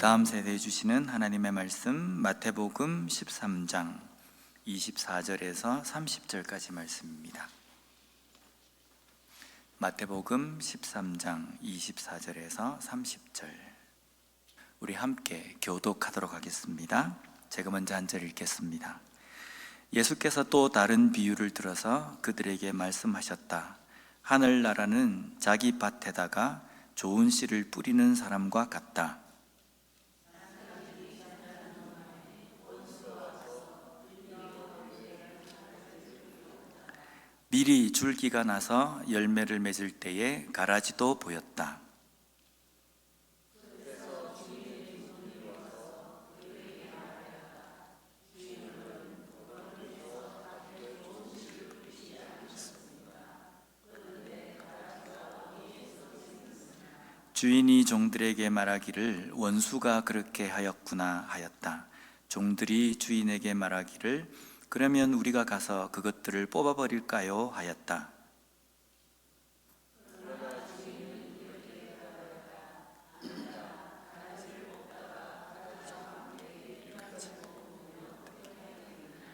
다음 세대에 주시는 하나님의 말씀, 마태복음 13장 24절에서 30절까지 말씀입니다. 마태복음 13장 24절에서 30절, 우리 함께 교독하도록 하겠습니다. 제가 먼저 한 절 읽겠습니다. 예수께서 또 다른 비유를 들어서 그들에게 말씀하셨다. 하늘나라는 자기 밭에다가 좋은 씨를 뿌리는 사람과 같다. 미리 줄기가 나서 열매를 맺을 때에 가라지도 보였다. 주인이 종들에게 말하기를 원수가 그렇게 하였구나 하였다. 종들이 주인에게 말하기를 그러면 우리가 가서 그것들을 뽑아버릴까요? 하였다.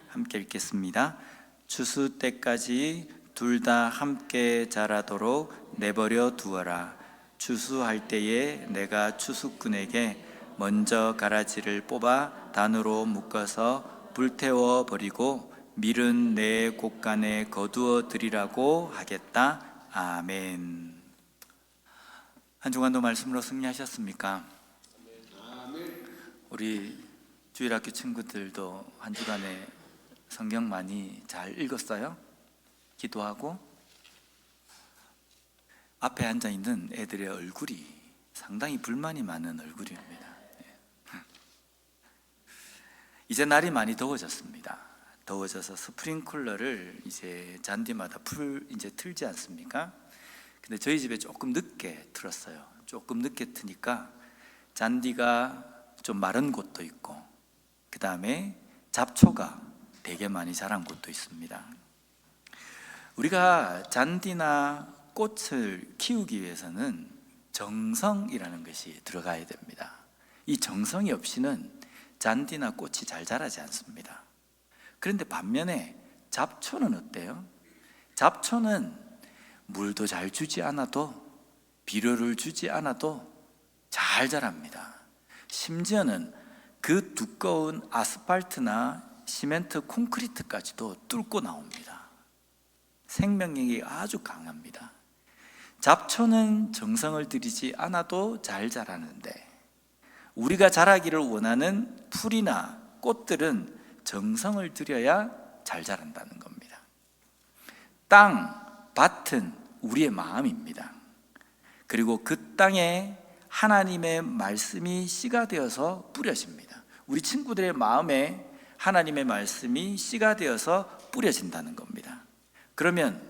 함께 읽겠습니다. 추수 때까지 둘 다 함께 자라도록 내버려 두어라. 추수할 때에 내가 추수꾼에게 먼저 가라지를 뽑아 단으로 묶어서 불태워 버리고 밀은 내 곳간에 거두어 드리라고 하겠다. 아멘. 한 주간도 말씀으로 승리하셨습니까? 우리 주일학교 친구들도 한 주간에 성경 많이 잘 읽었어요? 기도하고? 앞에 앉아있는 애들의 얼굴이 상당히 불만이 많은 얼굴입니다. 이제 날이 많이 더워졌습니다. 더워져서 스프링클러를 이제 잔디마다 이제 틀지 않습니까? 근데 저희 집에 조금 늦게 틀었어요. 조금 늦게 트니까 잔디가 좀 마른 곳도 있고, 그 다음에 잡초가 되게 많이 자란 곳도 있습니다. 우리가 잔디나 꽃을 키우기 위해서는 정성이라는 것이 들어가야 됩니다. 이 정성이 없이는 잔디나 꽃이 잘 자라지 않습니다. 그런데 반면에 잡초는 어때요? 잡초는 물도 잘 주지 않아도, 비료를 주지 않아도 잘 자랍니다. 심지어는 그 두꺼운 아스팔트나 시멘트, 콘크리트까지도 뚫고 나옵니다. 생명력이 아주 강합니다. 잡초는 정성을 들이지 않아도 잘 자라는데, 우리가 자라기를 원하는 풀이나 꽃들은 정성을 들여야 잘 자란다는 겁니다. 땅, 밭은 우리의 마음입니다. 그리고 그 땅에 하나님의 말씀이 씨가 되어서 뿌려집니다. 우리 친구들의 마음에 하나님의 말씀이 씨가 되어서 뿌려진다는 겁니다. 그러면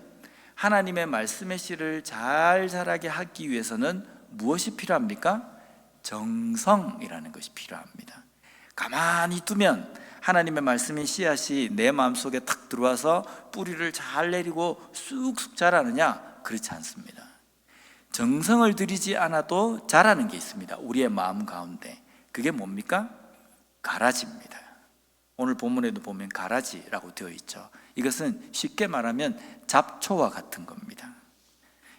하나님의 말씀의 씨를 잘 자라게 하기 위해서는 무엇이 필요합니까? 정성이라는 것이 필요합니다. 가만히 두면 하나님의 말씀의 씨앗이 내 마음속에 탁 들어와서 뿌리를 잘 내리고 쑥쑥 자라느냐? 그렇지 않습니다. 정성을 들이지 않아도 자라는 게 있습니다. 우리의 마음 가운데. 그게 뭡니까? 가라지입니다. 오늘 본문에도 보면 가라지라고 되어 있죠. 이것은 쉽게 말하면 잡초와 같은 겁니다.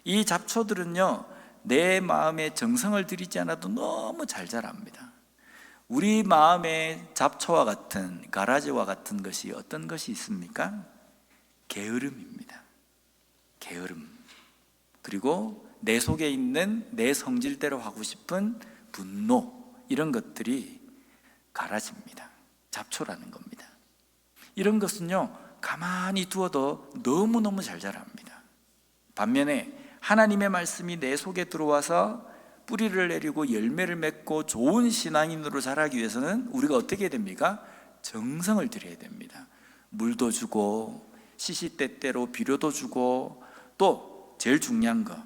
이 잡초들은요, 내 마음에 정성을 들이지 않아도 너무 잘 자랍니다. 우리 마음에 잡초와 같은, 가라지와 같은 것이 어떤 것이 있습니까? 게으름입니다. 게으름. 그리고 내 속에 있는 내 성질대로 하고 싶은 분노, 이런 것들이 가라지입니다. 잡초라는 겁니다. 이런 것은요, 가만히 두어도 너무너무 잘 자랍니다. 반면에 하나님의 말씀이 내 속에 들어와서 뿌리를 내리고 열매를 맺고 좋은 신앙인으로 자라기 위해서는 우리가 어떻게 해야 됩니까? 정성을 들여야 됩니다. 물도 주고 시시때때로 비료도 주고, 또 제일 중요한 거,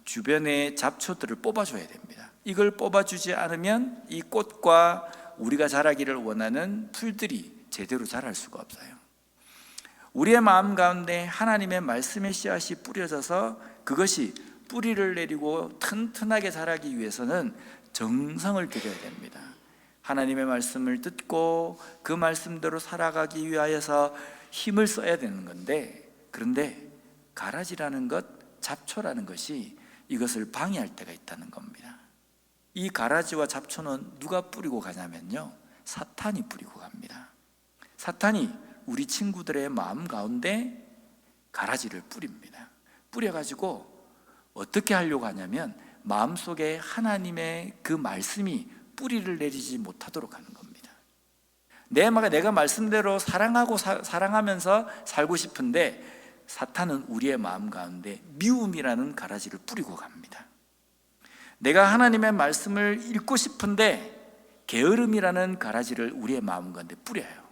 주변의 잡초들을 뽑아줘야 됩니다. 이걸 뽑아주지 않으면 이 꽃과 우리가 자라기를 원하는 풀들이 제대로 자랄 수가 없어요. 우리의 마음 가운데 하나님의 말씀의 씨앗이 뿌려져서 그것이 뿌리를 내리고 튼튼하게 자라기 위해서는 정성을 들여야 됩니다. 하나님의 말씀을 듣고 그 말씀대로 살아가기 위하여서 힘을 써야 되는 건데, 그런데 가라지라는 것, 잡초라는 것이 이것을 방해할 때가 있다는 겁니다. 이 가라지와 잡초는 누가 뿌리고 가냐면요, 사탄이 뿌리고 갑니다. 사탄이 우리 친구들의 마음 가운데 가라지를 뿌립니다. 뿌려가지고 어떻게 하려고 하냐면 마음속에 하나님의 그 말씀이 뿌리를 내리지 못하도록 하는 겁니다. 내가 말씀대로 사랑하면서 살고 싶은데 사탄은 우리의 마음 가운데 미움이라는 가라지를 뿌리고 갑니다. 내가 하나님의 말씀을 읽고 싶은데 게으름이라는 가라지를 우리의 마음 가운데 뿌려요.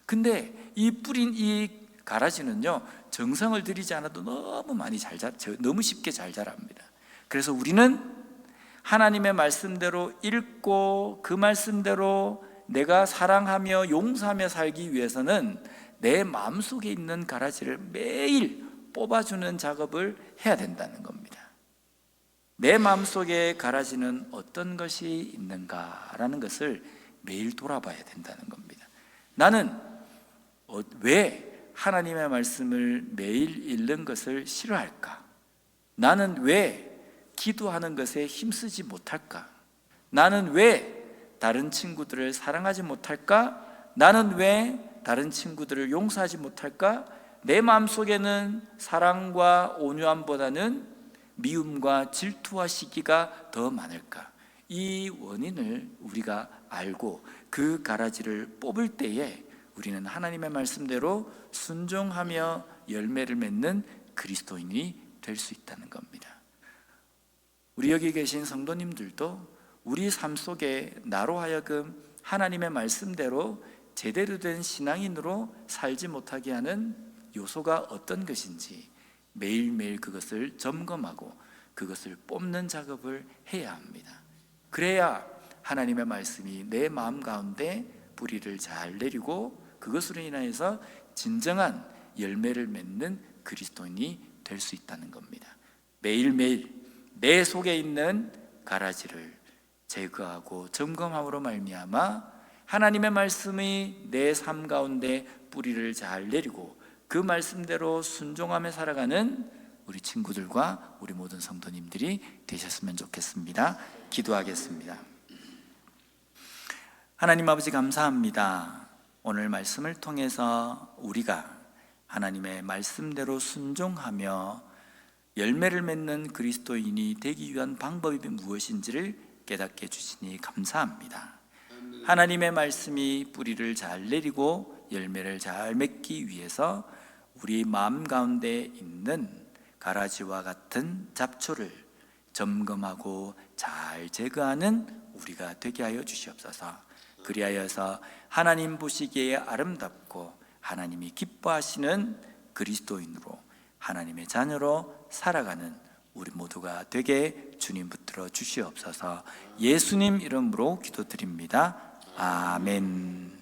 근데 이 뿌린 이 가라지는요, 정성을 들이지 않아도 너무 쉽게 잘 자랍니다. 그래서 우리는 하나님의 말씀대로 읽고 그 말씀대로 내가 사랑하며 용서하며 살기 위해서는 내 마음속에 있는 가라지를 매일 뽑아주는 작업을 해야 된다는 겁니다. 내 마음속에 가라지는 어떤 것이 있는가라는 것을 매일 돌아봐야 된다는 겁니다. 나는 왜 하나님의 말씀을 매일 읽는 것을 싫어할까? 나는 왜 기도하는 것에 힘쓰지 못할까? 나는 왜 다른 친구들을 사랑하지 못할까? 나는 왜 다른 친구들을 용서하지 못할까? 내 마음속에는 사랑과 온유함보다는 미움과 질투와 시기가 더 많을까? 이 원인을 우리가 알고 그 가라지를 뽑을 때에 우리는 하나님의 말씀대로 순종하며 열매를 맺는 그리스도인이 될 수 있다는 겁니다. 우리 여기 계신 성도님들도 우리 삶 속에 나로 하여금 하나님의 말씀대로 제대로 된 신앙인으로 살지 못하게 하는 요소가 어떤 것인지 매일매일 그것을 점검하고 그것을 뽑는 작업을 해야 합니다. 그래야 하나님의 말씀이 내 마음 가운데 뿌리를 잘 내리고 그것으로 인하여서 진정한 열매를 맺는 그리스도인이 될 수 있다는 겁니다. 매일매일 내 속에 있는 가라지를 제거하고 점검함으로 말미암아 하나님의 말씀이 내 삶 가운데 뿌리를 잘 내리고 그 말씀대로 순종하며 살아가는 우리 친구들과 우리 모든 성도님들이 되셨으면 좋겠습니다. 기도하겠습니다. 하나님 아버지, 감사합니다. 오늘 말씀을 통해서 우리가 하나님의 말씀대로 순종하며 열매를 맺는 그리스도인이 되기 위한 방법이 무엇인지를 깨닫게 해주시니 감사합니다. 하나님의 말씀이 뿌리를 잘 내리고 열매를 잘 맺기 위해서 우리 마음 가운데 있는 가라지와 같은 잡초를 점검하고 잘 제거하는 우리가 되게 하여 주시옵소서. 그리하여서 하나님 보시기에 아름답고 하나님이 기뻐하시는 그리스도인으로 하나님의 자녀로 살아가는 우리 모두가 되게 주님 붙들어 주시옵소서. 예수님 이름으로 기도드립니다. 아멘.